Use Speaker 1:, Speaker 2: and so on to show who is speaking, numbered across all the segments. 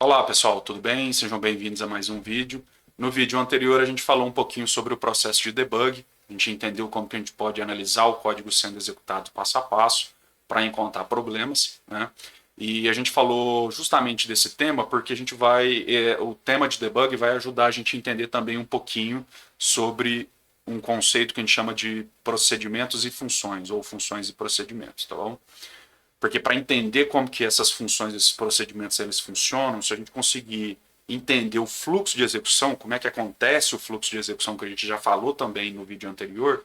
Speaker 1: Olá pessoal, tudo bem? Sejam bem-vindos a mais um vídeo. No vídeo anterior a gente falou um pouquinho sobre o processo de debug, a gente entendeu como que a gente pode analisar o código sendo executado passo a passo para encontrar problemas, né? E a gente falou justamente desse tema porque a gente o tema de debug vai ajudar a gente a entender também um pouquinho sobre um conceito que a gente chama de procedimentos e funções, ou funções e procedimentos, tá bom? Porque para entender como que essas funções, esses procedimentos, eles funcionam, se a gente conseguir entender o fluxo de execução, como é que acontece o fluxo de execução, que a gente já falou também no vídeo anterior,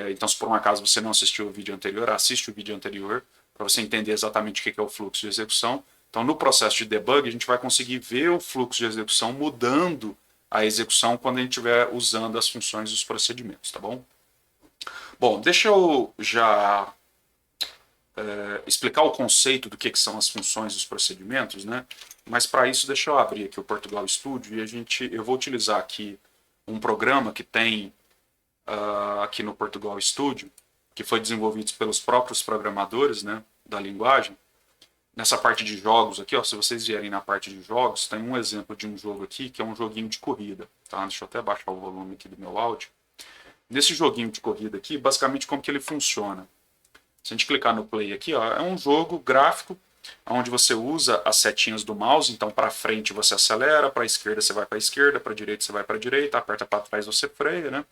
Speaker 1: então se por um acaso você não assistiu o vídeo anterior, assiste o vídeo anterior, para você entender exatamente o que é o fluxo de execução. Então no processo de debug a gente vai conseguir ver o fluxo de execução mudando a execução quando a gente estiver usando as funções e os procedimentos, tá bom? Bom, deixa eu já explicar o conceito do que são as funções e os procedimentos, né? Mas para isso deixa eu abrir aqui o Portugal Studio e eu vou utilizar aqui um programa que tem aqui no Portugal Studio, que foi desenvolvido pelos próprios programadores, né, da linguagem. Nessa parte de jogos aqui, ó, se vocês vierem na parte de jogos, tem um exemplo de um jogo aqui que é um joguinho de corrida, tá? Deixa eu até baixar o volume aqui do meu áudio. Nesse joguinho de corrida aqui, basicamente como que ele funciona? Se a gente clicar no play aqui, ó, é um jogo gráfico onde você usa as setinhas do mouse, então para frente você acelera, para a esquerda você vai para a esquerda, para a direita você vai para a direita, aperta para trás você freia, né?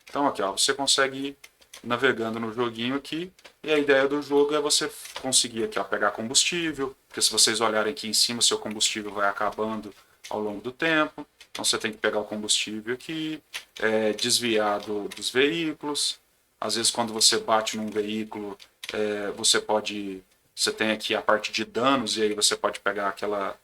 Speaker 1: Então aqui, ó, você consegue ir navegando no joguinho aqui, e a ideia do jogo é você conseguir aqui, ó, pegar combustível, porque se vocês olharem aqui em cima, seu combustível vai acabando ao longo do tempo, então você tem que pegar o combustível aqui, desviar dos veículos, às vezes quando você bate num veículo, você tem aqui a parte de danos, e aí você pode pegar aquela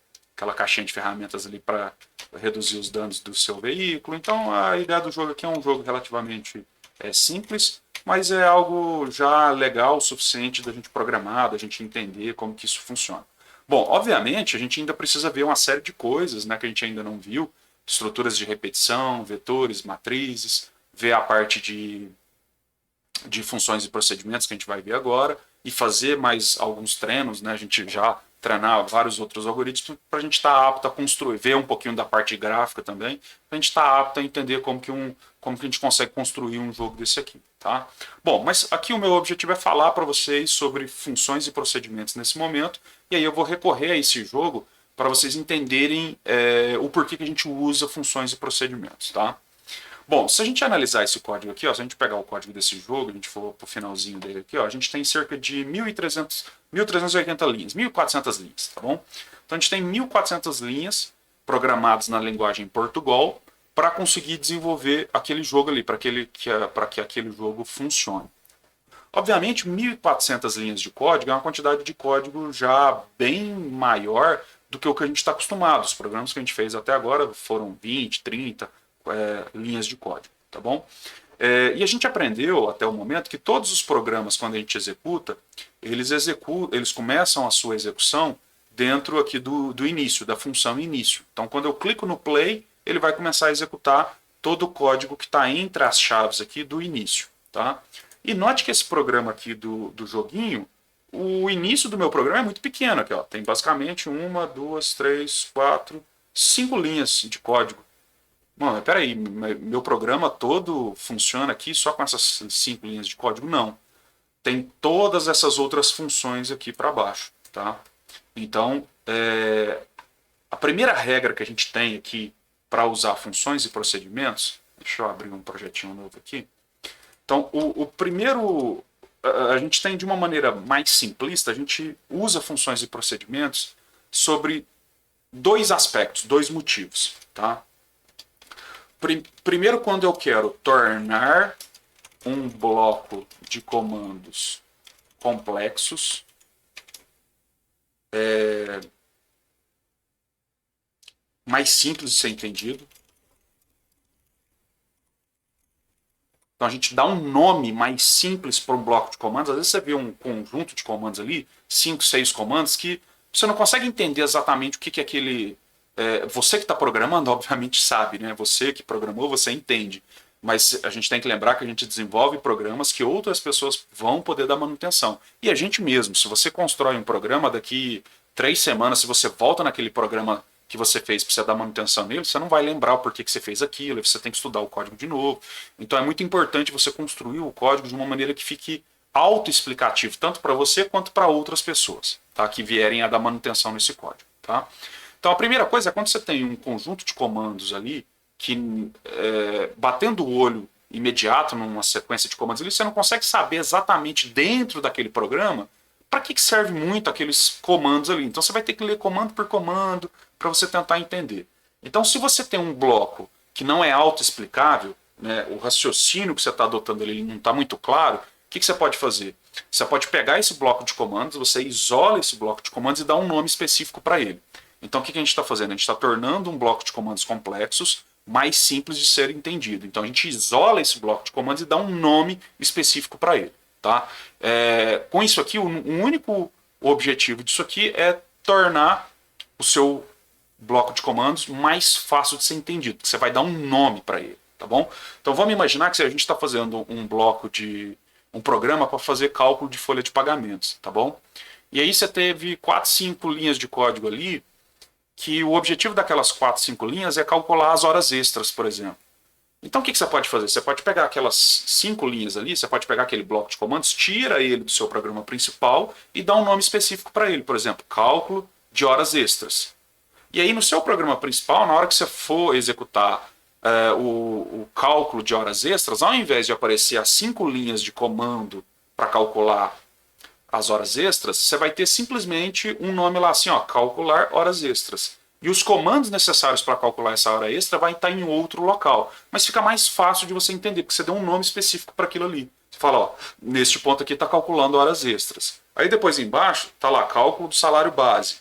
Speaker 1: caixinha de ferramentas ali para reduzir os danos do seu veículo. Então a ideia do jogo aqui é um jogo relativamente simples, mas é algo já legal o suficiente da gente programar, da gente entender como que isso funciona. Bom, obviamente a gente ainda precisa ver uma série de coisas, né, que a gente ainda não viu, estruturas de repetição, vetores, matrizes, ver a parte de funções e procedimentos que a gente vai ver agora e fazer mais alguns treinos, né? A gente já treinar vários outros algoritmos para a gente estar apto a construir, ver um pouquinho da parte gráfica também, para a gente estar apto a entender como que a gente consegue construir um jogo desse aqui, tá? Bom, mas aqui o meu objetivo é falar para vocês sobre funções e procedimentos nesse momento, e aí eu vou recorrer a esse jogo para vocês entenderem o porquê que a gente usa funções e procedimentos, tá? Bom, se a gente analisar esse código aqui, ó, se a gente pegar o código desse jogo, a gente for para o finalzinho dele aqui, ó, a gente tem cerca de 1.380 linhas, 1.400 linhas, tá bom? Então a gente tem 1.400 linhas programadas na linguagem Portugal para conseguir desenvolver aquele jogo ali, para que aquele jogo funcione. Obviamente, 1.400 linhas de código é uma quantidade de código já bem maior do que o que a gente está acostumado. Os programas que a gente fez até agora foram 20, 30 linhas de código, tá bom? E a gente aprendeu até o momento que todos os programas, quando a gente executa, eles começam a sua execução dentro aqui do início, da função início. Então, quando eu clico no play, ele vai começar a executar todo o código que está entre as chaves aqui do início, tá? E note que esse programa aqui do joguinho, o início do meu programa é muito pequeno aqui, ó. Tem basicamente uma, duas, três, quatro, cinco linhas de código. Mano, peraí, meu programa todo funciona aqui só com essas 5 linhas de código? Não. Tem todas essas outras funções aqui para baixo, tá? Então, a primeira regra que a gente tem aqui para usar funções e procedimentos, deixa eu abrir um projetinho novo aqui. Então, o primeiro, a gente tem de uma maneira mais simplista, a gente usa funções e procedimentos sobre dois aspectos, dois motivos, tá? Primeiro, quando eu quero tornar um bloco de comandos complexos mais simples de ser entendido. Então a gente dá um nome mais simples para um bloco de comandos. Às vezes você vê um conjunto de comandos ali, 5, 6 comandos, que você não consegue entender exatamente o que é aquele. Você que está programando, obviamente sabe, né? Você que programou, você entende. Mas a gente tem que lembrar que a gente desenvolve programas que outras pessoas vão poder dar manutenção. E a gente mesmo, se você constrói um programa daqui 3 semanas, se você volta naquele programa que você fez para você dar manutenção nele, você não vai lembrar o porquê que você fez aquilo, você tem que estudar o código de novo. Então é muito importante você construir o código de uma maneira que fique autoexplicativo, tanto para você quanto para outras pessoas, tá? Que vierem a dar manutenção nesse código. Tá? Então a primeira coisa é quando você tem um conjunto de comandos ali, que batendo o olho imediato numa sequência de comandos ali, você não consegue saber exatamente dentro daquele programa para que serve muito aqueles comandos ali. Então você vai ter que ler comando por comando para você tentar entender. Então se você tem um bloco que não é autoexplicável, né, o raciocínio que você está adotando ali não está muito claro, o que você pode fazer? Você pode pegar esse bloco de comandos, você isola esse bloco de comandos e dá um nome específico para ele. Então o que a gente está fazendo? A gente está tornando um bloco de comandos complexos mais simples de ser entendido. Então a gente isola esse bloco de comandos e dá um nome específico para ele. Tá? Com isso aqui, o único objetivo disso aqui é tornar o seu bloco de comandos mais fácil de ser entendido. Você vai dar um nome para ele, tá bom? Então vamos imaginar que a gente está fazendo um programa para fazer cálculo de folha de pagamentos, tá bom? E aí você teve 4, 5 linhas de código ali, que o objetivo daquelas 4, 5 linhas é calcular as horas extras, por exemplo. Então o que você pode fazer? Você pode pegar aquelas 5 linhas ali, você pode pegar aquele bloco de comandos, tira ele do seu programa principal e dá um nome específico para ele, por exemplo, cálculo de horas extras. E aí no seu programa principal, na hora que você for executar o cálculo de horas extras, ao invés de aparecer as 5 linhas de comando para calcular as horas extras, você vai ter simplesmente um nome lá assim, ó, calcular horas extras. E os comandos necessários para calcular essa hora extra vai estar em outro local. Mas fica mais fácil de você entender, porque você deu um nome específico para aquilo ali. Você fala, ó, neste ponto aqui está calculando horas extras. Aí depois embaixo está lá, cálculo do salário base.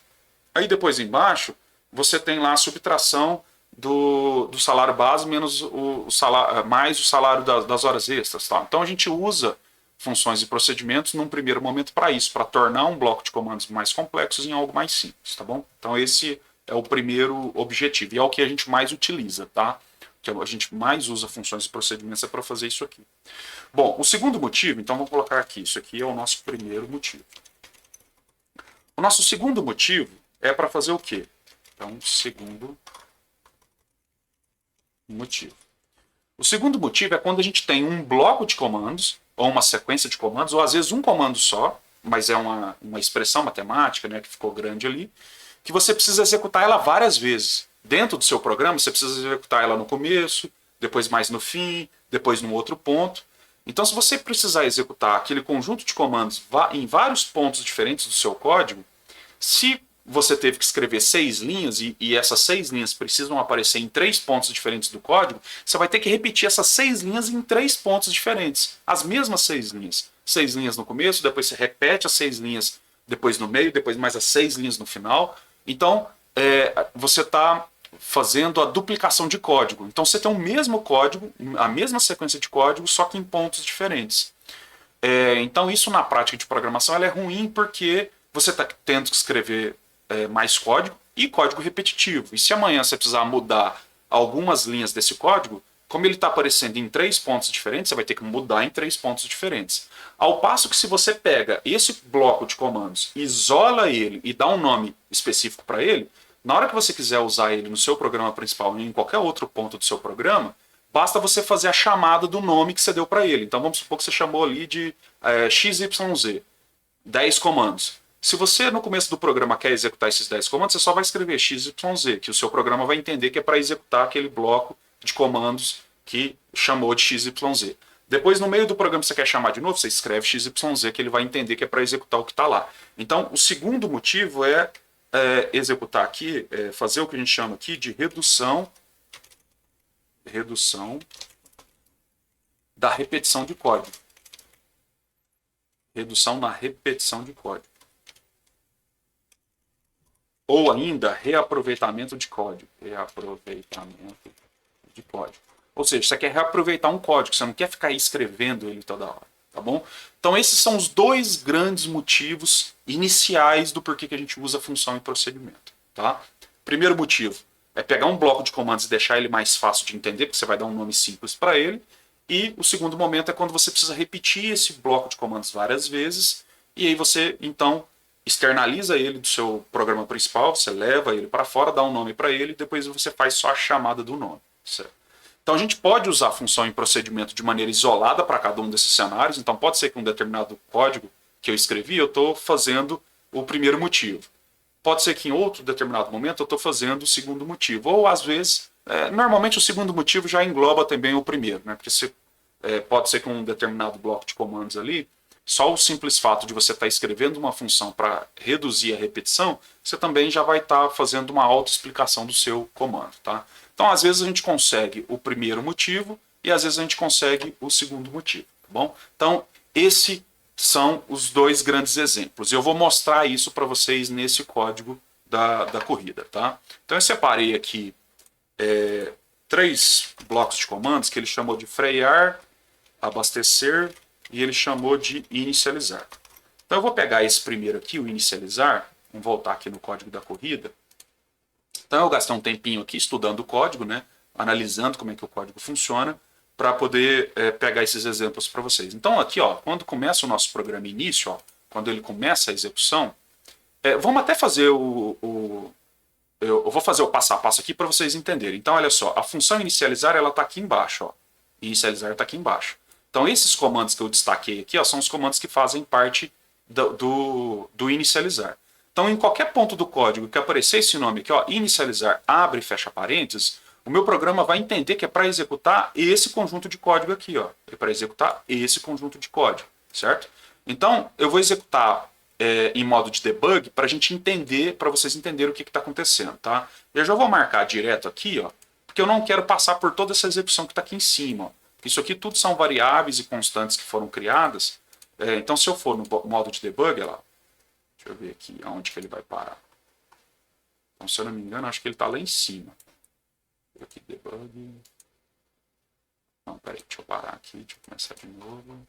Speaker 1: Aí depois embaixo, você tem lá a subtração do salário base menos o salário, mais o salário das horas extras. Tá? Então a gente usa funções e procedimentos num primeiro momento para isso, para tornar um bloco de comandos mais complexos em algo mais simples. Tá bom? Então esse é o primeiro objetivo e é o que a gente mais utiliza, tá? Que a gente mais usa funções e procedimentos é para fazer isso aqui. Bom, o segundo motivo, então vamos colocar aqui, isso aqui é o nosso primeiro motivo. O nosso segundo motivo é para fazer o quê? Então, segundo motivo. O segundo motivo é quando a gente tem um bloco de comandos, ou uma sequência de comandos, ou às vezes um comando só, mas é uma expressão matemática, né, que ficou grande ali, que você precisa executar ela várias vezes. Dentro do seu programa, você precisa executar ela no começo, depois mais no fim, depois num outro ponto. Então, se você precisar executar aquele conjunto de comandos em vários pontos diferentes do seu código, se você teve que escrever 6 linhas e essas 6 linhas precisam aparecer em 3 pontos diferentes do código, você vai ter que repetir essas 6 linhas em 3 pontos diferentes. As mesmas 6 linhas. 6 linhas no começo, depois você repete as 6 linhas depois no meio, depois mais as 6 linhas no final. Então, você está fazendo a duplicação de código. Então, você tem o mesmo código, a mesma sequência de código, só que em pontos diferentes. Então, isso na prática de programação ela é ruim porque você está tendo que escrever mais código e código repetitivo. E se amanhã você precisar mudar algumas linhas desse código, como ele está aparecendo em 3 pontos diferentes, você vai ter que mudar em 3 pontos diferentes. Ao passo que se você pega esse bloco de comandos, isola ele e dá um nome específico para ele, na hora que você quiser usar ele no seu programa principal ou em qualquer outro ponto do seu programa, basta você fazer a chamada do nome que você deu para ele. Então vamos supor que você chamou ali de XYZ, 10 comandos. Se você no começo do programa quer executar esses 10 comandos, você só vai escrever XYZ, que o seu programa vai entender que é para executar aquele bloco de comandos que chamou de XYZ. Depois, no meio do programa, você quer chamar de novo, você escreve XYZ, que ele vai entender que é para executar o que está lá. Então, o segundo motivo é executar aqui, fazer o que a gente chama aqui de redução da repetição de código. Redução na repetição de código. Ou ainda, reaproveitamento de código. Reaproveitamento de código. Ou seja, você quer reaproveitar um código, você não quer ficar escrevendo ele toda hora, tá bom? Então esses são os 2 grandes motivos iniciais do porquê que a gente usa função e procedimento, tá? Primeiro motivo é pegar um bloco de comandos e deixar ele mais fácil de entender, porque você vai dar um nome simples para ele. E o segundo momento é quando você precisa repetir esse bloco de comandos várias vezes, e aí você, então, externaliza ele do seu programa principal, você leva ele para fora, dá um nome para ele, e depois você faz só a chamada do nome. Certo? Então a gente pode usar a função em procedimento de maneira isolada para cada um desses cenários. Então pode ser que um determinado código que eu escrevi, eu estou fazendo o primeiro motivo. Pode ser que em outro determinado momento eu estou fazendo o segundo motivo. Ou às vezes, normalmente o segundo motivo já engloba também o primeiro, né? Porque pode ser que um determinado bloco de comandos ali, só o simples fato de você estar escrevendo uma função para reduzir a repetição, você também já vai estar fazendo uma autoexplicação do seu comando, tá? Então, às vezes a gente consegue o primeiro motivo e às vezes a gente consegue o segundo motivo, tá bom? Então, esses são os dois grandes exemplos. Eu vou mostrar isso para vocês nesse código da corrida, tá? Então, eu separei aqui 3 blocos de comandos que ele chamou de frear, abastecer e ele chamou de inicializar. Então eu vou pegar esse primeiro aqui, o inicializar, vamos voltar aqui no código da corrida. Então eu gastei um tempinho aqui estudando o código, né, analisando como é que o código funciona, para poder pegar esses exemplos para vocês. Então aqui, ó, quando começa o nosso programa início, ó, quando ele começa a execução, vamos até fazer eu vou fazer o passo a passo aqui para vocês entenderem. Então olha só, a função inicializar ela está aqui embaixo, ó. Inicializar está aqui embaixo. Então esses comandos que eu destaquei aqui, ó, são os comandos que fazem parte do inicializar. Então em qualquer ponto do código que aparecer esse nome aqui, ó, inicializar, abre e fecha parênteses, o meu programa vai entender que é para executar esse conjunto de código aqui, ó. É para executar esse conjunto de código, certo? Então eu vou executar em modo de debug para a gente entender, para vocês entenderem o que está acontecendo, tá? Eu já vou marcar direto aqui, ó, porque eu não quero passar por toda essa execução que está aqui em cima, ó. Isso aqui tudo são variáveis e constantes que foram criadas. Então, se eu for no modo de debug, lá, deixa eu ver aqui aonde que ele vai parar. Então, se eu não me engano, acho que ele está lá em cima. Aqui, debug. Não, peraí, deixa eu parar aqui, deixa eu começar de novo.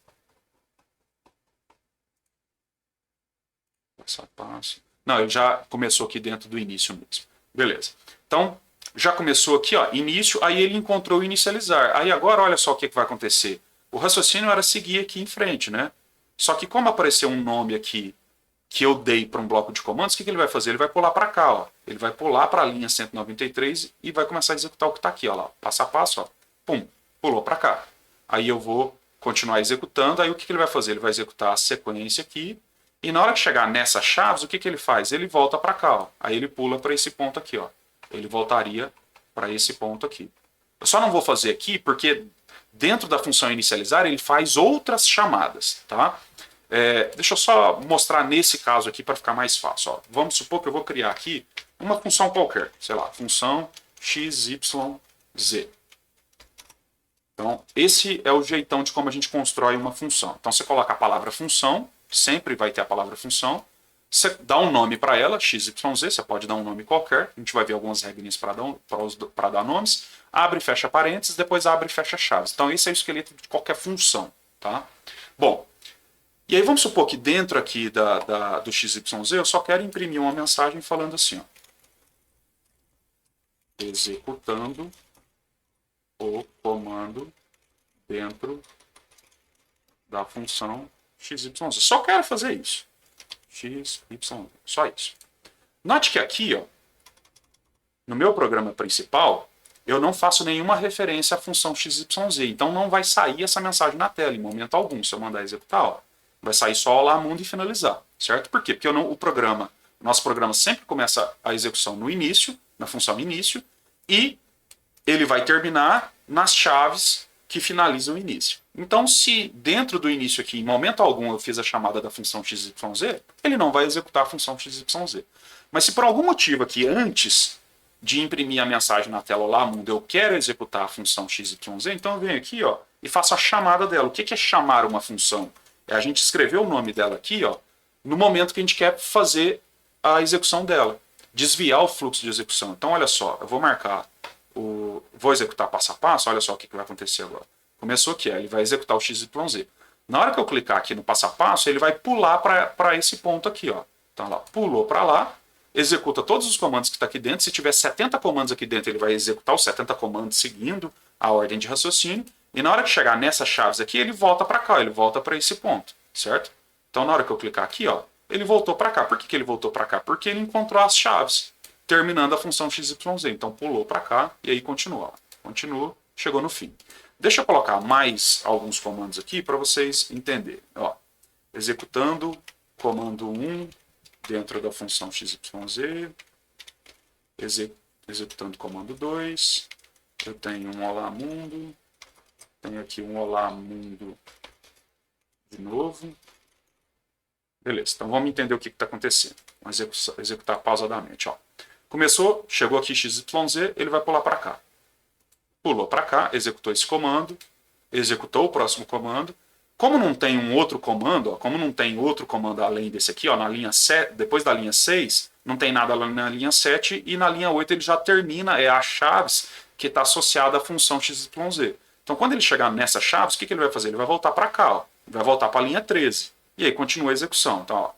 Speaker 1: Passo a passo. Não, ele já começou aqui dentro do início mesmo. Beleza. Então, já começou aqui, ó, início, aí ele encontrou o inicializar. Aí agora, olha só o que vai acontecer. O raciocínio era seguir aqui em frente, né? Só que como apareceu um nome aqui que eu dei para um bloco de comandos, o que ele vai fazer? Ele vai pular para cá, ó. Ele vai pular para a linha 193 e vai começar a executar o que está aqui, ó, lá. Passo a passo, ó. Pum, pulou para cá. Aí eu vou continuar executando, aí o que ele vai fazer? Ele vai executar a sequência aqui, e na hora que chegar nessas chaves, o que ele faz? Ele volta para cá, ó. Aí ele pula para esse ponto aqui, ó. Ele voltaria para esse ponto aqui. Eu só não vou fazer aqui porque dentro da função inicializar ele faz outras chamadas, tá? Deixa eu só mostrar nesse caso aqui para ficar mais fácil. Ó. Vamos supor que eu vou criar aqui uma função qualquer, sei lá, função XYZ. Então, esse é o jeitão de como a gente constrói uma função. Então, você coloca a palavra função, sempre vai ter a palavra função, você dá um nome para ela, XYZ, você pode dar um nome qualquer, a gente vai ver algumas regrinhas para dar nomes, abre e fecha parênteses, depois abre e fecha chaves. Então esse é o esqueleto de qualquer função, tá? Bom, e aí vamos supor que dentro aqui do XYZ eu só quero imprimir uma mensagem falando assim, ó, executando o comando dentro da função XYZ. Só quero fazer isso. X, Y, só isso. Note que aqui, ó, no meu programa principal, eu não faço nenhuma referência à função XYZ. Então não vai sair essa mensagem na tela em momento algum. Se eu mandar executar, ó, vai sair só olá mundo e finalizar. Certo? Por quê? Porque o nosso programa sempre começa a execução no início, na função início, e ele vai terminar nas chaves que finalizam o início. Então, se dentro do início aqui, em momento algum, eu fiz a chamada da função XYZ, ele não vai executar a função XYZ. Mas se por algum motivo aqui, antes de imprimir a mensagem na tela Olá Mundo, eu quero executar a função XYZ, então eu venho aqui, ó, e faço a chamada dela. O que é chamar uma função? É a gente escrever o nome dela aqui, ó, no momento que a gente quer fazer a execução dela. Desviar o fluxo de execução. Então, olha só, eu vou marcar vou executar passo a passo, olha só o que vai acontecer agora. Começou aqui, ele vai executar o XYZ. Na hora que eu clicar aqui no passo a passo, ele vai pular para esse ponto aqui, ó. Então, lá, pulou para lá, executa todos os comandos que está aqui dentro. Se tiver 70 comandos aqui dentro, ele vai executar os 70 comandos seguindo a ordem de raciocínio. E na hora que chegar nessas chaves aqui, ele volta para cá, ele volta para esse ponto, certo? Então, na hora que eu clicar aqui, ó, ele voltou para cá. Por que ele voltou para cá? Porque ele encontrou as chaves, terminando a função XYZ. Então pulou para cá e aí continua. Continua, chegou no fim. Deixa eu colocar mais alguns comandos aqui para vocês entenderem. Ó, executando comando 1 dentro da função XYZ, executando comando 2, eu tenho um olá mundo, tenho aqui um olá mundo de novo. Beleza, então vamos entender o que está acontecendo. Vamos executar pausadamente. Ó. Começou, chegou aqui XYZ, ele vai pular para cá. Pulou para cá, executou esse comando, executou o próximo comando. Como não tem um outro comando, ó, como não tem outro comando além desse aqui, ó, na linha 7, depois da linha 6, não tem nada lá na linha 7, e na linha 8 ele já termina, é as chaves que está associada à função XYZ. Então quando ele chegar nessas chaves, o que ele vai fazer? Ele vai voltar para cá, ó, vai voltar para a linha 13. E aí continua a execução. Então, ó,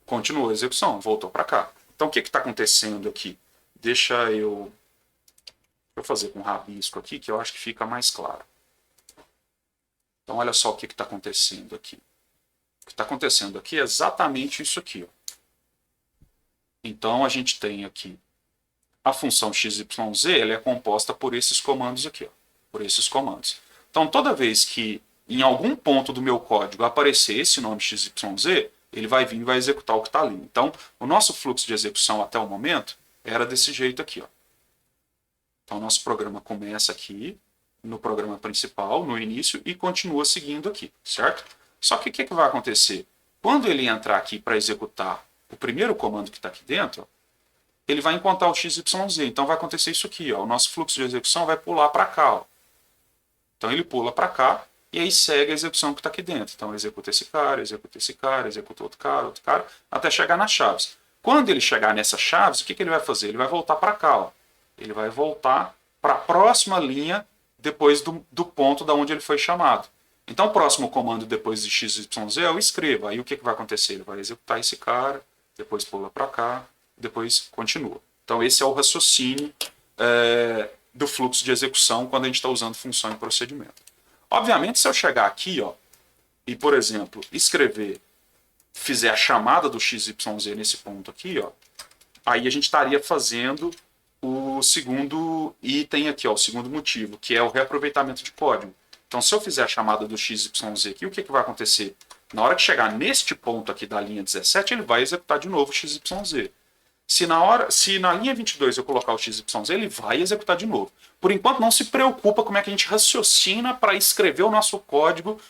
Speaker 1: continuou a execução, voltou para cá. Então o que está acontecendo aqui? Deixa eu fazer com rabisco aqui, que eu acho que fica mais claro. Então olha só o que está acontecendo aqui. O que está acontecendo aqui é exatamente isso aqui. Ó. Então a gente tem aqui a função XYZ, ela é composta por esses comandos aqui. Ó, por esses comandos. Então toda vez que em algum ponto do meu código aparecer esse nome XYZ, ele vai vir e vai executar o que está ali. Então o nosso fluxo de execução até o momento era desse jeito aqui. Ó. Então, o nosso programa começa aqui, no programa principal, no início, e continua seguindo aqui, certo? Só que o que vai acontecer? Quando ele entrar aqui para executar o primeiro comando que está aqui dentro, ó, ele vai encontrar o XYZ. Então, vai acontecer isso aqui. Ó, o nosso fluxo de execução vai pular para cá. Ó. Então, ele pula para cá e aí segue a execução que está aqui dentro. Então, executa esse cara, executa outro cara, até chegar nas chaves. Quando ele chegar nessas chaves, o que ele vai fazer? Ele vai voltar para cá, ó. Ele vai voltar para a próxima linha depois do ponto da onde ele foi chamado. Então o próximo comando depois de XYZ é o escreva. Aí o que vai acontecer? Ele vai executar esse cara, depois pula para cá, depois continua. Então esse é o raciocínio do fluxo de execução quando a gente está usando função e procedimento. Obviamente, se eu chegar aqui, ó, e, por exemplo, fizer a chamada do XYZ nesse ponto aqui, ó, aí a gente estaria fazendo o segundo item aqui, ó, o segundo motivo, que é o reaproveitamento de código. Então, se eu fizer a chamada do XYZ aqui, o que vai acontecer? Na hora que chegar neste ponto aqui da linha 17, ele vai executar de novo o XYZ. Se na linha 22 eu colocar o XYZ, ele vai executar de novo. Por enquanto, não se preocupa como é que a gente raciocina para escrever o nosso código,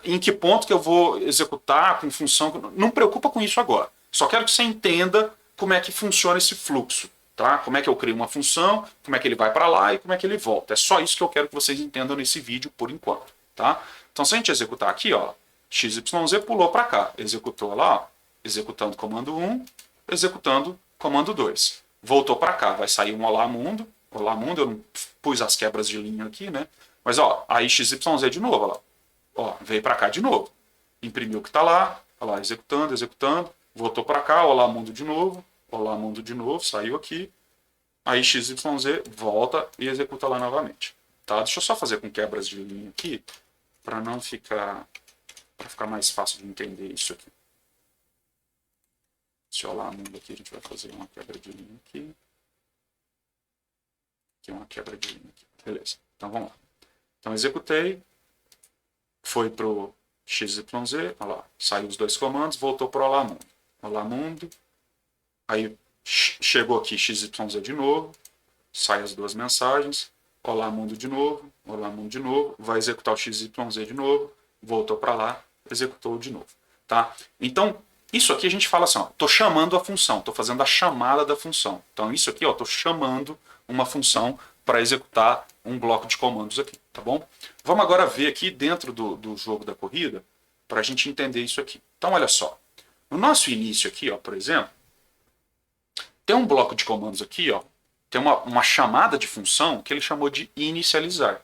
Speaker 1: em que ponto que eu vou executar com função. Não preocupa com isso agora. Só quero que você entenda como é que funciona esse fluxo. Tá? Como é que eu crio uma função, como é que ele vai para lá e como é que ele volta. É só isso que eu quero que vocês entendam nesse vídeo por enquanto. Tá? Então se a gente executar aqui, ó, XYZ pulou para cá, executou lá, ó, executando comando 1, executando comando 2. Voltou para cá, vai sair um olá mundo, eu não pus as quebras de linha aqui, né? Mas ó, aí XYZ de novo, ó, lá. Ó, veio para cá de novo. Imprimiu o que está lá, ó lá, executando, voltou para cá, olá mundo de novo. Olá mundo de novo, saiu aqui. Aí XYZ volta e executa lá novamente. Tá? Deixa eu só fazer com quebras de linha aqui, para não ficar. Para ficar mais fácil de entender isso aqui. Esse olá mundo aqui, a gente vai fazer uma quebra de linha aqui. Aqui uma quebra de linha aqui. Beleza. Então vamos lá. Então executei. Foi pro XYZ. Olha lá. Saiu os dois comandos, voltou pro olá mundo. Olá mundo. Aí chegou aqui XYZ de novo, sai as duas mensagens, olá mundo de novo, vai executar o XYZ de novo, voltou para lá, executou de novo. Tá? Então, isso aqui a gente fala assim, estou chamando a função, estou fazendo a chamada da função. Então, isso aqui, estou chamando uma função para executar um bloco de comandos aqui, tá bom? Vamos agora ver aqui dentro do jogo da corrida, para a gente entender isso aqui. Então, olha só, no nosso início aqui, ó, por exemplo, tem um bloco de comandos aqui, ó, tem uma chamada de função que ele chamou de inicializar.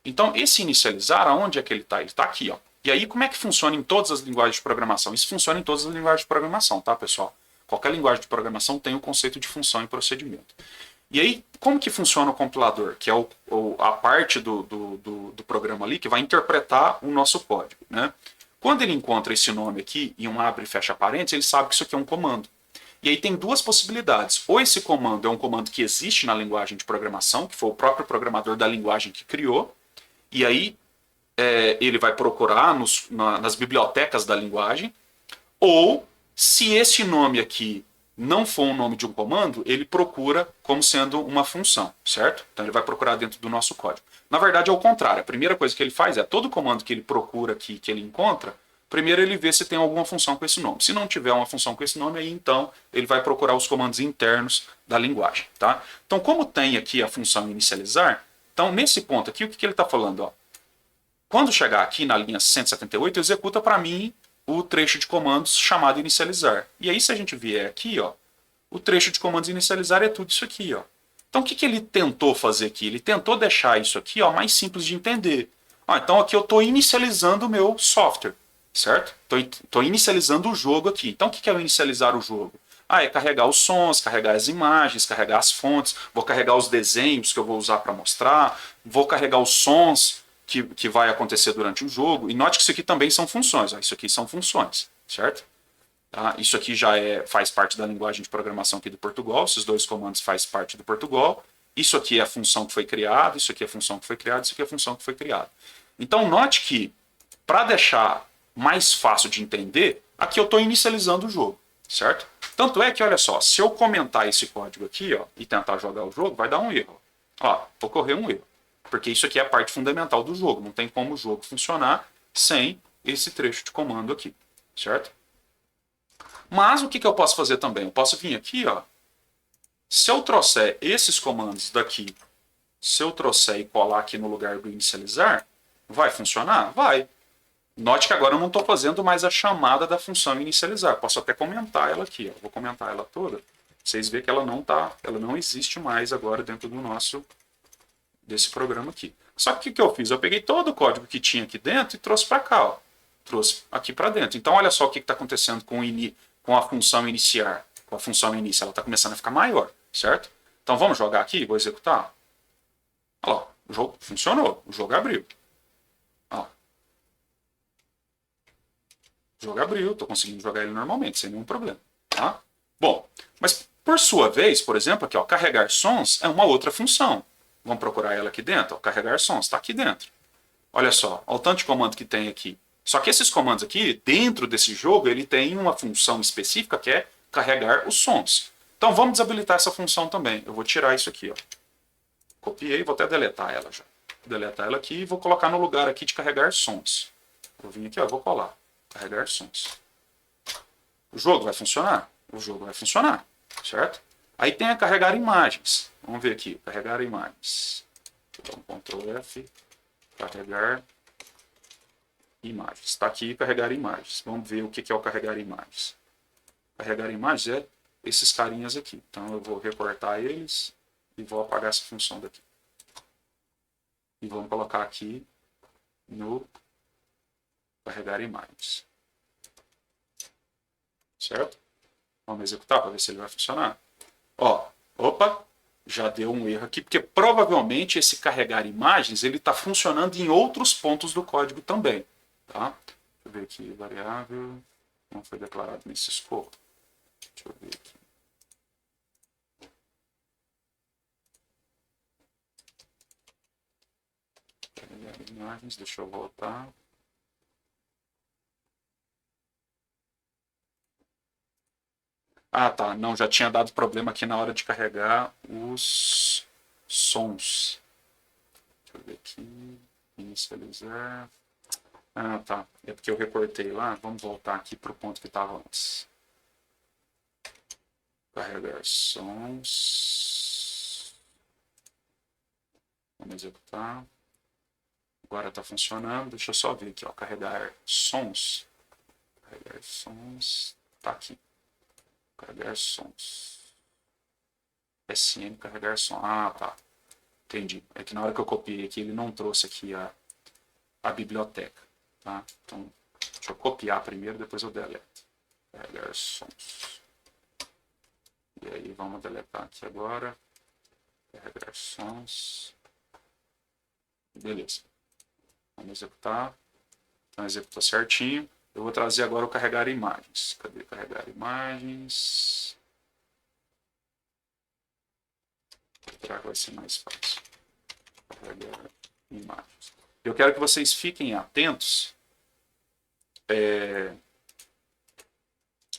Speaker 1: Então, esse inicializar, aonde é que ele está? Ele está aqui, ó. E aí, como é que funciona em todas as linguagens de programação? Isso funciona em todas as linguagens de programação, tá, pessoal? Qualquer linguagem de programação tem o conceito de função e procedimento. E aí, como que funciona o compilador? Que é a parte do programa ali que vai interpretar o nosso código, né? Quando ele encontra esse nome aqui e um abre e fecha parênteses, ele sabe que isso aqui é um comando. E aí tem duas possibilidades. Ou esse comando é um comando que existe na linguagem de programação, que foi o próprio programador da linguagem que criou, e aí ele vai procurar nas bibliotecas da linguagem, ou se esse nome aqui não for um nome de um comando, ele procura como sendo uma função, certo? Então ele vai procurar dentro do nosso código. Na verdade é o contrário. A primeira coisa que ele faz é todo comando que ele procura aqui, que ele encontra, primeiro ele vê se tem alguma função com esse nome. Se não tiver uma função com esse nome, aí então ele vai procurar os comandos internos da linguagem, tá? Então como tem aqui a função inicializar, então nesse ponto aqui o que ele está falando? Ó, quando chegar aqui na linha 178, executa para mim o trecho de comandos chamado inicializar. E aí se a gente vier aqui, ó, o trecho de comandos inicializar é tudo isso aqui, ó. Então o que ele tentou fazer aqui? Ele tentou deixar isso aqui, ó, mais simples de entender. Então aqui eu estou inicializando o meu software, certo? Estou inicializando o jogo aqui. Então o que é o inicializar o jogo? É carregar os sons, carregar as imagens, carregar as fontes, vou carregar os desenhos que eu vou usar para mostrar, vou carregar os sons que vai acontecer durante o jogo. E note que isso aqui também são funções. Isso aqui são funções, certo? Tá? Isso aqui já faz parte da linguagem de programação aqui do Portugal. Esses dois comandos fazem parte do Portugal. Isso aqui é a função que foi criada, isso aqui é a função que foi criada, isso aqui é a função que foi criada. Então note que, para deixar mais fácil de entender, aqui eu estou inicializando o jogo, certo? Tanto é que, olha só, se eu comentar esse código aqui, ó, e tentar jogar o jogo, vai dar um erro. Ó, ocorrer um erro. Porque isso aqui é a parte fundamental do jogo. Não tem como o jogo funcionar sem esse trecho de comando aqui, certo? Mas o que eu posso fazer também? Eu posso vir aqui, ó. Se eu trouxer esses comandos daqui, se eu trouxer e colar aqui no lugar do inicializar, vai funcionar? Vai. Note que agora eu não estou fazendo mais a chamada da função inicializar. Posso até comentar ela aqui. Ó. Vou comentar ela toda. Vocês veem que ela não existe mais agora dentro do nosso desse programa aqui. Só que o que eu fiz? Eu peguei todo o código que tinha aqui dentro e trouxe para cá. Ó. Trouxe aqui para dentro. Então olha só o que está acontecendo com a função iniciar. Com a função início. Ela está começando a ficar maior, certo? Então vamos jogar aqui, vou executar. Olha lá, o jogo funcionou, o jogo abriu. Olha lá. O jogo abriu, estou conseguindo jogar ele normalmente, sem nenhum problema. Tá? Bom, mas por sua vez, por exemplo, aqui, ó, carregar sons é uma outra função. Vamos procurar ela aqui dentro. Ó, carregar sons, está aqui dentro. Olha só, olha o tanto de comando que tem aqui. Só que esses comandos aqui, dentro desse jogo, ele tem uma função específica que é carregar os sons. Então vamos desabilitar essa função também. Eu vou tirar isso aqui. Ó. Copiei, vou até deletar ela já. Vou deletar ela aqui e vou colocar no lugar aqui de carregar sons. Vou vir aqui, ó, vou colar. Carregar sons. O jogo vai funcionar? O jogo vai funcionar, certo? Aí tem a carregar imagens. Vamos ver aqui, carregar imagens. Vou dar um Ctrl F, carregar imagens. Está aqui carregar imagens. Vamos ver o que é o carregar imagens. Carregar imagens é esses carinhas aqui. Então eu vou recortar eles e vou apagar essa função daqui. E vamos colocar aqui no carregar imagens. Certo? Vamos executar para ver se ele vai funcionar. Ó, opa, já deu um erro aqui, porque provavelmente esse carregar imagens ele está funcionando em outros pontos do código também. Tá? Deixa eu ver aqui, variável, não foi declarado nesse escopo. Deixa eu ver aqui. Carregar imagens, deixa eu voltar. Ah, tá. Não, já tinha dado problema aqui na hora de carregar os sons. Deixa eu ver aqui. Inicializar. Ah, tá. É porque eu recortei lá. Vamos voltar aqui para o ponto que estava antes. Carregar sons. Vamos executar. Agora está funcionando. Deixa eu só ver aqui. Ó. Carregar sons. Carregar sons. Tá aqui. Carregar sons. SM carregar som. Ah, tá. Entendi. É que na hora que eu copiei aqui, ele não trouxe aqui a biblioteca. Tá? Então, deixa eu copiar primeiro, depois eu deleto. Carregar sons. E aí, vamos deletar aqui agora. Carregar sons. Beleza. Vamos executar. Então executou certinho. Eu vou trazer agora o carregar imagens. Cadê carregar imagens? Será que vai ser mais fácil? Carregar imagens. Eu quero que vocês fiquem atentos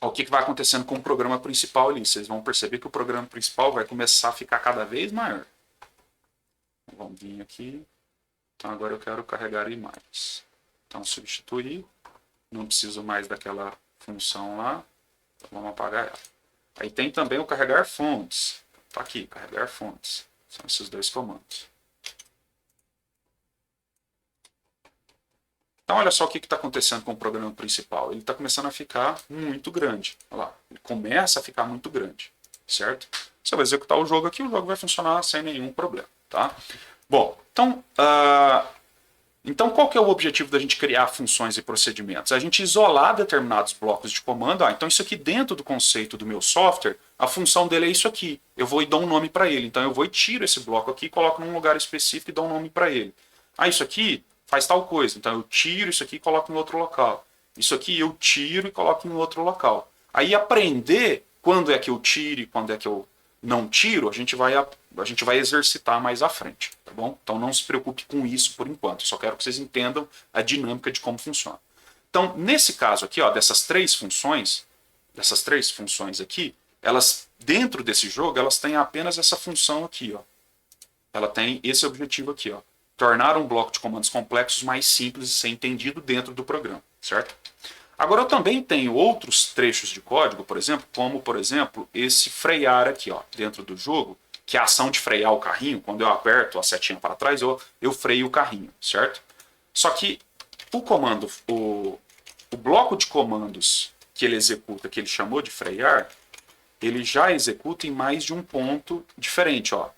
Speaker 1: ao que vai acontecendo com o programa principal ali. Vocês vão perceber que o programa principal vai começar a ficar cada vez maior. Vamos vir aqui. Então agora eu quero carregar imagens. Então substituir. Não preciso mais daquela função lá. Então vamos apagar ela. Aí tem também o carregar fontes. Está aqui, carregar fontes. São esses dois comandos. Então olha só o que está acontecendo com o programa principal. Ele está começando a ficar muito grande. Olha lá, ele começa a ficar muito grande, certo? Você vai executar o jogo aqui, o jogo vai funcionar sem nenhum problema, tá? Bom, então qual que é o objetivo da gente criar funções e procedimentos? A gente isolar determinados blocos de comando. Então isso aqui dentro do conceito do meu software, a função dele é isso aqui. Eu vou e dou um nome para ele. Então eu vou e tiro esse bloco aqui, coloco num lugar específico e dou um nome para ele. Isso aqui faz tal coisa. Então eu tiro isso aqui e coloco em outro local. Isso aqui eu tiro e coloco em outro local. Aí aprender quando é que eu tiro e quando é que eu não tiro, a gente vai exercitar mais à frente, tá bom? Então não se preocupe com isso por enquanto. Eu só quero que vocês entendam a dinâmica de como funciona. Então, nesse caso aqui, ó, dessas três funções aqui, elas dentro desse jogo, elas têm apenas essa função aqui, ó. Ela tem esse objetivo aqui, ó. Tornar um bloco de comandos complexos mais simples e ser entendido dentro do programa, certo? Agora eu também tenho outros trechos de código, por exemplo, como por exemplo esse frear aqui, ó, dentro do jogo, que é a ação de frear o carrinho. Quando eu aperto a setinha para trás, eu freio o carrinho, certo? Só que o comando, o bloco de comandos que ele executa, que ele chamou de frear, ele já executa em mais de um ponto diferente, ó.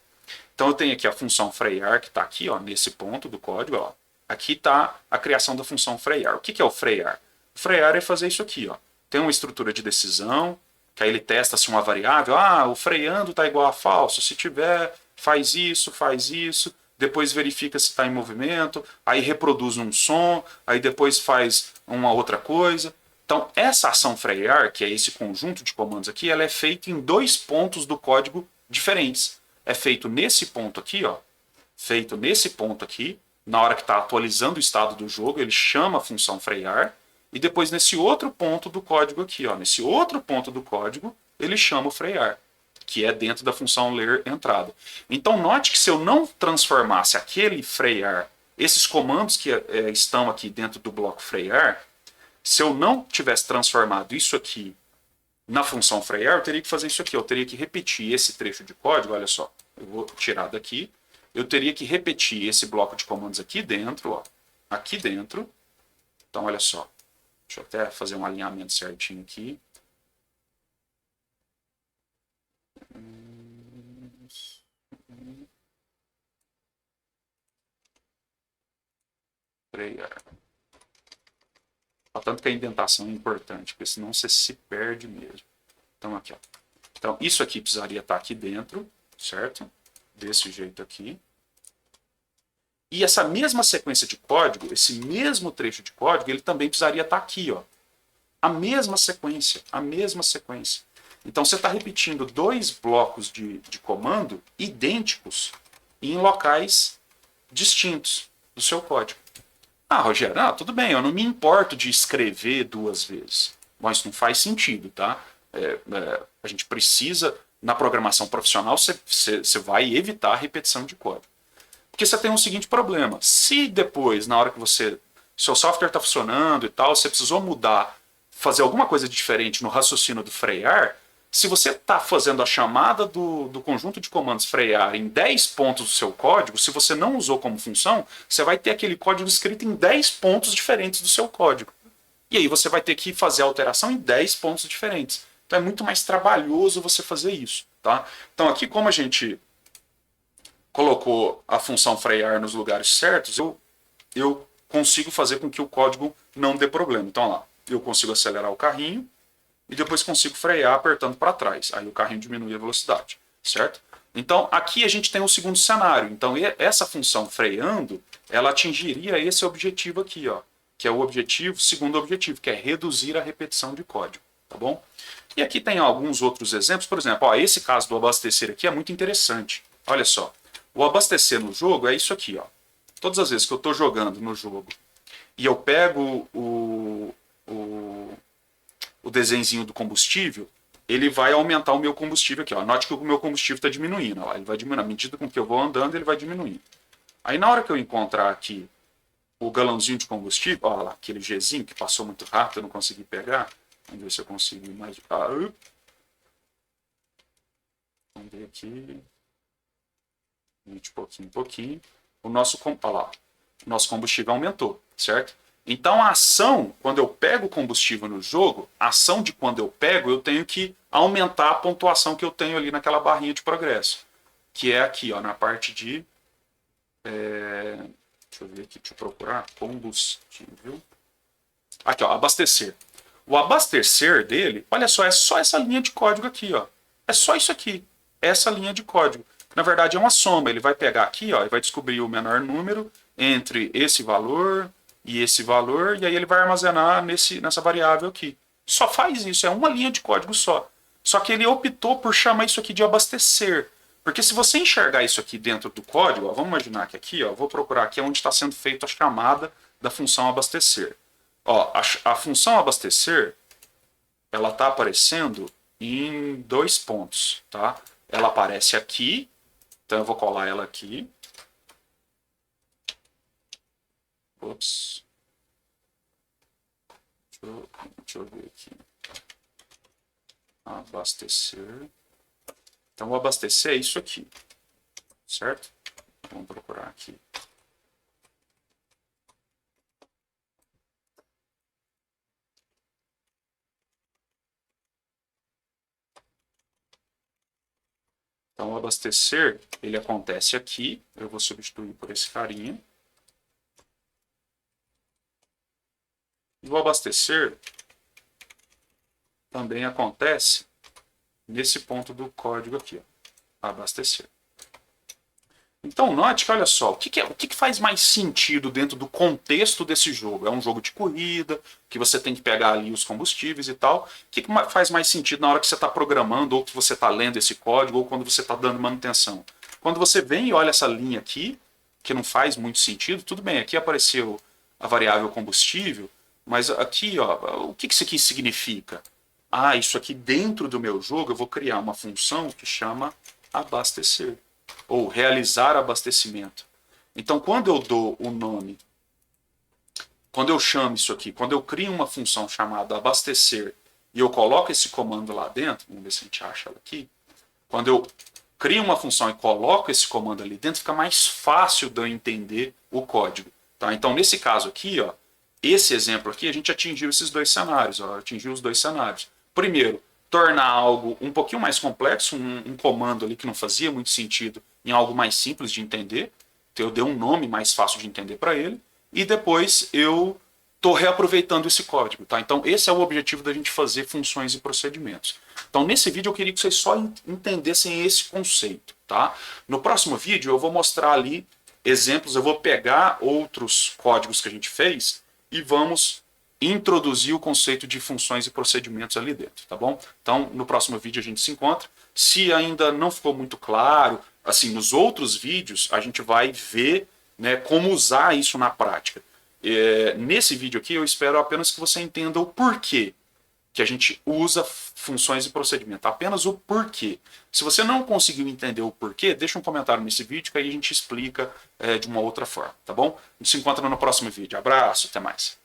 Speaker 1: Então eu tenho aqui a função frear, que está aqui, ó, nesse ponto do código, ó. Aqui está a criação da função frear. O que é o frear? O frear é fazer isso aqui, ó. Tem uma estrutura de decisão, que aí ele testa se uma variável, o freando está igual a falso, se tiver, faz isso, depois verifica se está em movimento, aí reproduz um som, aí depois faz uma outra coisa. Então essa ação frear, que é esse conjunto de comandos aqui, ela é feita em dois pontos do código diferentes. É feito nesse ponto aqui, ó, na hora que está atualizando o estado do jogo, ele chama a função frear, e depois nesse outro ponto do código aqui, ó, nesse outro ponto do código, ele chama o frear, que é dentro da função ler entrada. Então note que se eu não transformasse aquele frear, esses comandos que estão aqui dentro do bloco frear, se eu não tivesse transformado isso aqui na função frear, eu teria que fazer isso aqui, eu teria que repetir esse trecho de código, olha só, eu vou tirar daqui, eu teria que repetir esse bloco de comandos aqui dentro, ó, aqui dentro. Então olha só, deixa eu até fazer um alinhamento certinho aqui. Tanto que a indentação é importante, porque senão você se perde mesmo. Então aqui, ó. Então isso aqui precisaria estar aqui dentro, certo? Desse jeito aqui. E essa mesma sequência de código, esse mesmo trecho de código, ele também precisaria estar aqui, ó. A mesma sequência, a mesma sequência. Então você está repetindo dois blocos de comando idênticos em locais distintos do seu código. Rogério, tudo bem, eu não me importo de escrever duas vezes. Mas isso não faz sentido, tá? A gente precisa, na programação profissional, você vai evitar a repetição de código. Porque você tem um seguinte problema. Se depois, na hora que seu software está funcionando e tal, você precisou mudar, fazer alguma coisa diferente no raciocínio do frear, se você está fazendo a chamada do conjunto de comandos frear em 10 pontos do seu código, se você não usou como função, você vai ter aquele código escrito em 10 pontos diferentes do seu código. E aí você vai ter que fazer a alteração em 10 pontos diferentes. Então é muito mais trabalhoso você fazer isso. Tá? Então aqui, como a gente colocou a função frear nos lugares certos, eu consigo fazer com que o código não dê problema. Então lá, eu consigo acelerar o carrinho, e depois consigo frear apertando para trás. Aí o carrinho diminui a velocidade, certo? Então aqui a gente tem um segundo cenário. Então essa função freando, ela atingiria esse objetivo aqui, ó, que é o objetivo, segundo objetivo, que é reduzir a repetição de código, tá bom? E aqui tem alguns outros exemplos, por exemplo, ó, esse caso do abastecer aqui é muito interessante. Olha só, o abastecer no jogo é isso aqui, ó. Todas as vezes que eu estou jogando no jogo e eu pego o desenhozinho do combustível, ele vai aumentar o meu combustível aqui, ó. Note que o meu combustível está diminuindo, ó. Ele vai diminuindo, à medida com que eu vou andando, ele vai diminuindo. Aí na hora que eu encontrar aqui o galãozinho de combustível, ó lá, aquele Gzinho que passou muito rápido, eu não consegui pegar. Vamos ver se eu consigo ir mais. Vamos ver aqui. De pouquinho em pouquinho. Olha lá, o nosso combustível aumentou, certo? Então a ação, quando eu pego o combustível no jogo, a ação de quando eu pego, eu tenho que aumentar a pontuação que eu tenho ali naquela barrinha de progresso. Que é aqui, ó, na parte de... deixa eu ver aqui, deixa eu procurar. Combustível. Aqui, ó, abastecer. O abastecer dele, olha só, é só essa linha de código aqui, ó. É só isso aqui, essa linha de código. Na verdade é uma soma, ele vai pegar aqui, ó, e vai descobrir o menor número entre esse valor e esse valor, e aí ele vai armazenar nessa variável aqui. Só faz isso, é uma linha de código só. Só que ele optou por chamar isso aqui de abastecer. Porque se você enxergar isso aqui dentro do código, ó, vamos imaginar que aqui, ó, vou procurar aqui onde está sendo feita a chamada da função abastecer. Ó, a função abastecer, ela está aparecendo em 2 pontos, tá? Ela aparece aqui, então eu vou colar ela aqui. Ops. Deixa eu ver aqui. Abastecer. Então o abastecer é isso aqui, certo? Vamos procurar aqui. Então o abastecer, ele acontece aqui, eu vou substituir por esse carinha. E o abastecer também acontece nesse ponto do código aqui, ó, abastecer. Então note que, olha só, o que faz mais sentido dentro do contexto desse jogo? É um jogo de corrida, que você tem que pegar ali os combustíveis e tal. O que faz mais sentido na hora que você está programando, ou que você está lendo esse código, ou quando você está dando manutenção? Quando você vem e olha essa linha aqui, que não faz muito sentido, tudo bem, aqui apareceu a variável combustível, mas aqui, ó, o que isso aqui significa? Ah, isso aqui dentro do meu jogo eu vou criar uma função que chama abastecer, ou realizar abastecimento. Então, quando eu dou o nome, quando eu chamo isso aqui, quando eu crio uma função chamada abastecer e eu coloco esse comando lá dentro, vamos ver se a gente acha ela aqui, quando eu crio uma função e coloco esse comando ali dentro, fica mais fácil de eu entender o código. Tá? Então, nesse caso aqui, ó, esse exemplo aqui, a gente atingiu esses 2 cenários, ó, atingiu os 2 cenários. Primeiro, tornar algo um pouquinho mais complexo, um comando ali que não fazia muito sentido, em algo mais simples de entender. Então, eu dei um nome mais fácil de entender para ele. E depois eu estou reaproveitando esse código. Tá? Então, esse é o objetivo da gente fazer funções e procedimentos. Então, nesse vídeo eu queria que vocês só entendessem esse conceito. Tá? No próximo vídeo eu vou mostrar ali exemplos, eu vou pegar outros códigos que a gente fez e vamos introduzir o conceito de funções e procedimentos ali dentro, tá bom? Então, no próximo vídeo a gente se encontra. Se ainda não ficou muito claro, assim, nos outros vídeos a gente vai ver, né, como usar isso na prática. Nesse vídeo aqui eu espero apenas que você entenda o porquê que a gente usa funções e procedimentos, apenas o porquê. Se você não conseguiu entender o porquê, deixa um comentário nesse vídeo que aí a gente explica de uma outra forma, tá bom? A gente se encontra no próximo vídeo. Abraço, até mais.